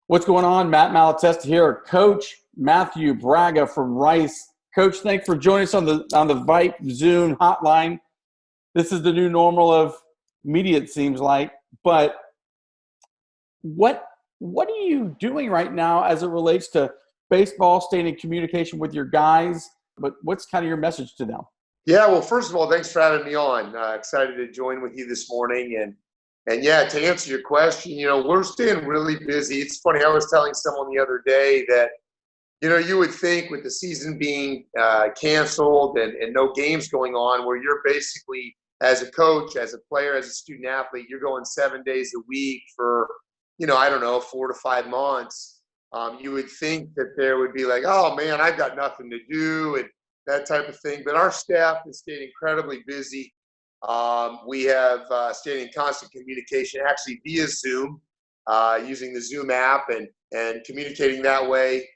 What's going on? Matt Malatesta here. Coach Matthew Bragga from Rice. Coach, thanks for joining us on the VYPE Zoom hotline. This is the new normal of media, it seems like. But what are you doing right now as it relates to baseball, staying in communication with your guys? But what's kind of your message to them? Yeah, well, first of all, thanks for having me on. Excited to join with you this morning. And yeah, to answer your question, we're staying really busy. It's funny, I was telling someone the other day that, you would think with the season being canceled and no games going on, where you're basically, as a coach, as a player, as a student athlete, you're going 7 days a week for, 4 to 5 months. You would think that there would be like, oh man, I've got nothing to do and that type of thing. But our staff has stayed incredibly busy. We have stayed in constant communication, actually via Zoom, using the Zoom app and communicating that way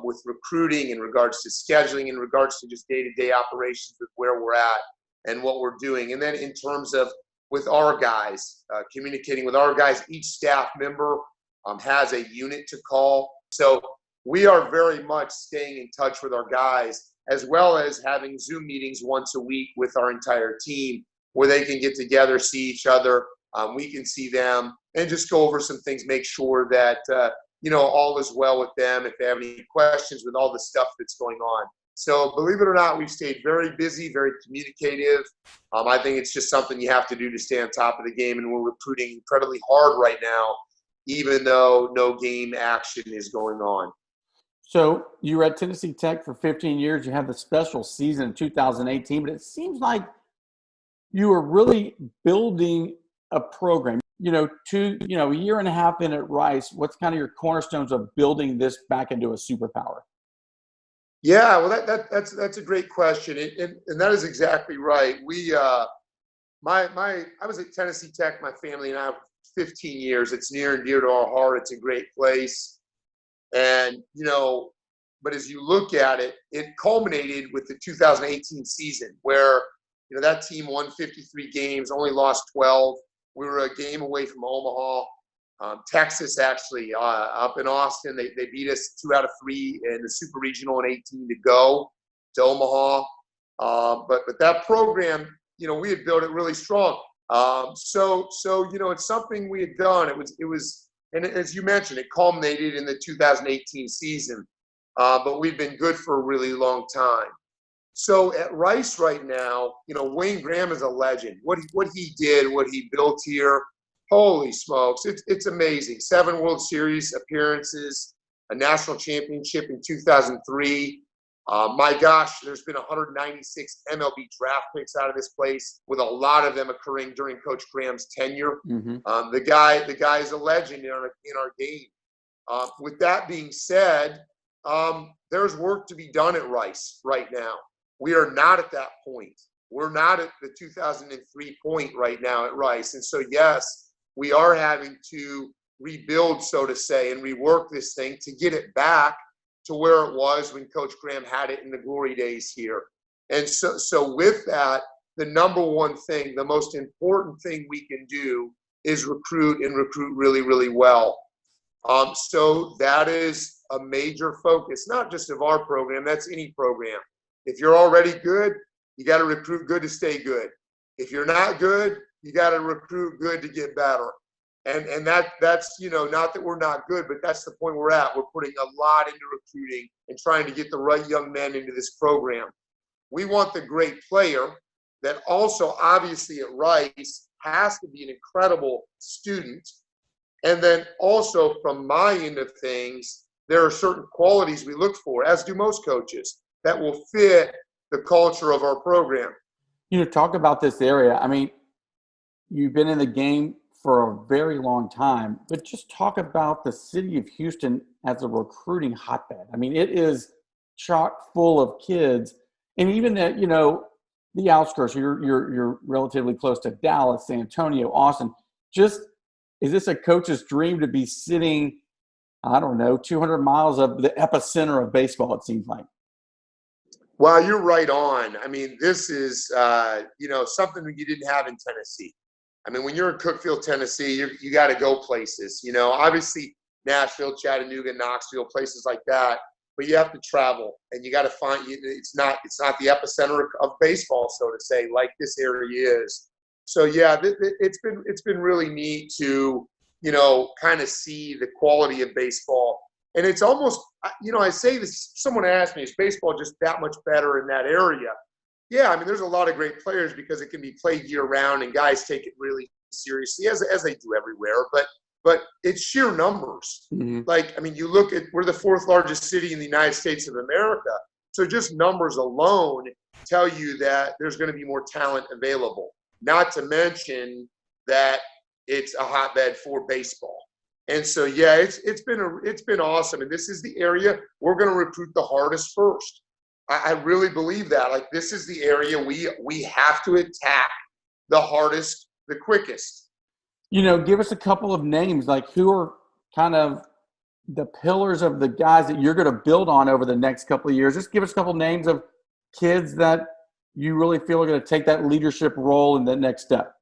with recruiting in regards to scheduling, in regards to just day-to-day operations with where we're at and what we're doing. And then in terms of with our guys, communicating with our guys, each staff member has a unit to call. So we are very much staying in touch with our guys, as well as having Zoom meetings once a week with our entire team where they can get together, see each other, we can see them, and just go over some things, make sure that, all is well with them if they have any questions with all the stuff that's going on. So believe it or not, we've stayed very busy, very communicative. I think it's just something you have to do to stay on top of the game, and we're recruiting incredibly hard right now, even though no game action is going on. So you were at Tennessee Tech for 15 years. You had the special season in 2018, but it seems like you were really building a program. A year and a half in at Rice, what's kind of your cornerstones of building this back into a superpower? Yeah, well, that's a great question, and that is exactly right. I was at Tennessee Tech, my family and I, for 15 years. It's near and dear to our heart. It's a great place, and but as you look at it, it culminated with the 2018 season where that team won 53 games, only lost 12. We were a game away from Omaha. Texas, actually, up in Austin, they beat us 2 out of 3 in the Super Regional and 18 to go to Omaha. But that program, we had built it really strong. So it's something we had done. It was, and as you mentioned, it culminated in the 2018 season. But we've been good for a really long time. So at Rice right now, Wayne Graham is a legend. What he did, what he built here, holy smokes, it's amazing. 7 World Series appearances, a national championship in 2003. My gosh, there's been 196 MLB draft picks out of this place, with a lot of them occurring during Coach Graham's tenure. Mm-hmm. The guy is a legend in our game. With that being said, there's work to be done at Rice right now. We are not at that point. We're not at the 2003 point right now at Rice. And so, yes, we are having to rebuild, so to say, and rework this thing to get it back to where it was when Coach Graham had it in the glory days here. And so with that, the number one thing, the most important thing we can do is recruit really, really well. So that is a major focus, not just of our program, that's any program. If you're already good, you got to recruit good to stay good. If you're not good, you got to recruit good to get better. And that's, not that we're not good, but that's the point we're at. We're putting a lot into recruiting and trying to get the right young men into this program. We want the great player that also, obviously, at Rice has to be an incredible student. And then also, from my end of things, there are certain qualities we look for, as do most coaches, that will fit the culture of our program. Talk about this area. I mean, you've been in the game for a very long time, but just talk about the city of Houston as a recruiting hotbed. I mean, it is chock full of kids, and even that, the outskirts. You're relatively close to Dallas, San Antonio, Austin. Just, is this a coach's dream to be sitting, 200 miles of the epicenter of baseball? It seems like. Well, you're right on. I mean, this is, something that you didn't have in Tennessee. I mean, when you're in Cookeville, Tennessee, you got to go places. Obviously, Nashville, Chattanooga, Knoxville, places like that. But you have to travel, and you got to find. It's not the epicenter of baseball, so to say, like this area is. So yeah, it's been really neat to kind of see the quality of baseball, and it's almost I say this. Someone asked me, is baseball just that much better in that area? Yeah, I mean, there's a lot of great players because it can be played year round, and guys take it really seriously as they do everywhere. But it's sheer numbers. Mm-hmm. Like, I mean, you look at, we're the fourth largest city in the United States of America. So just numbers alone tell you that there's going to be more talent available. Not to mention that it's a hotbed for baseball. And so, yeah, it's been awesome. And this is the area we're going to recruit the hardest first. I really believe that. Like, this is the area we have to attack the hardest, the quickest. Give us a couple of names, like who are kind of the pillars of the guys that you're going to build on over the next couple of years. Just give us a couple of names of kids that you really feel are going to take that leadership role in the next step.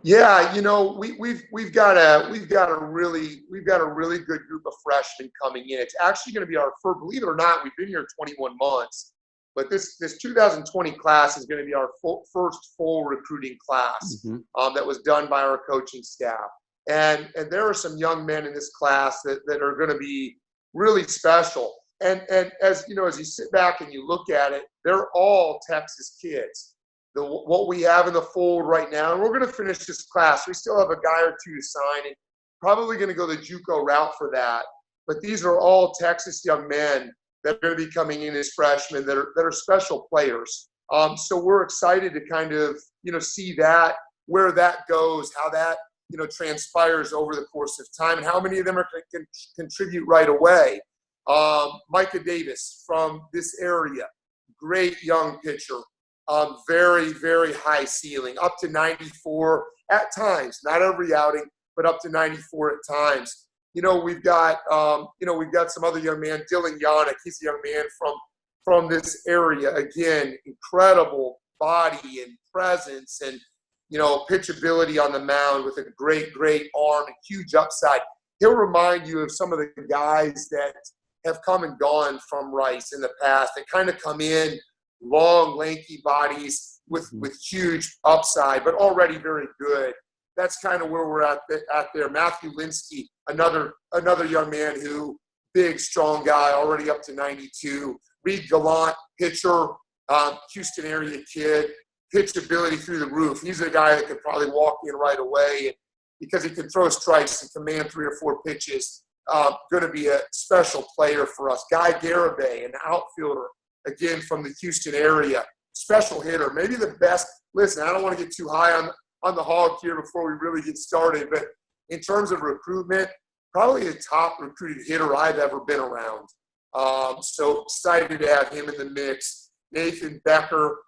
Yeah, we've got a really good group of freshmen coming in. It's actually going to be our first, believe it or not, we've been here 21 months. But this 2020 class is going to be our first full recruiting class that was done by our coaching staff. And there are some young men in this class that are going to be really special. And as you sit back and you look at it, they're all Texas kids. What we have in the fold right now, and we're going to finish this class. We still have a guy or two to sign, and probably going to go the JUCO route for that. But these are all Texas young men that are going to be coming in as freshmen that are special players. So we're excited to kind of, see that, where that goes, how that, transpires over the course of time, and how many of them are going to contribute right away. Micah Davis from this area, great young pitcher, very, very high ceiling, up to 94 at times, not every outing, but up to 94 at times. We've got some other young man, Dylan Yannick. He's a young man from this area. Again, incredible body and presence and, pitchability on the mound with a great, great arm and huge upside. He'll remind you of some of the guys that have come and gone from Rice in the past that kind of come in, long, lanky bodies with huge upside, but already very good. That's kind of where we're at there. Matthew Linsky, another young man who, big, strong guy, already up to 92. Reed Gallant, pitcher, Houston area kid, pitchability through the roof. He's a guy that could probably walk in right away because he can throw strikes and command 3 or 4 pitches. Going to be a special player for us. Guy Garibay, an outfielder, again from the Houston area, special hitter, maybe the best. Listen, I don't want to get too high on the hog here before we really get started, but in terms of recruitment, probably the top recruited hitter I've ever been around. So excited to have him in the mix. Nathan Becker,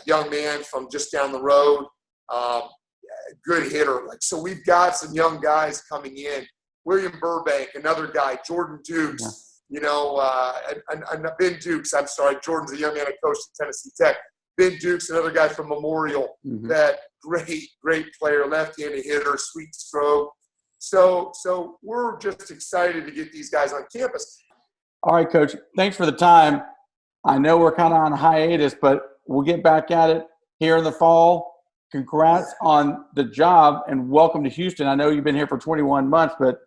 young man from just down the road, good hitter. So we've got some young guys coming in. William Burbank, another guy. Jordan Dukes, Ben Dukes. I'm sorry, Jordan's a young man I coached at Tennessee Tech. Ben Dukes, another guy from Memorial, that great player, left-handed hitter, sweet stroke. So we're just excited to get these guys on campus. All right, Coach. Thanks for the time. I know we're kind of on hiatus, but we'll get back at it here in the fall. Congrats on the job and welcome to Houston. I know you've been here for 21 months, but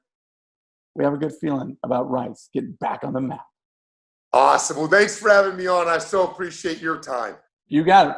we have a good feeling about Rice getting back on the map. Awesome. Well, thanks for having me on. I so appreciate your time. You got it.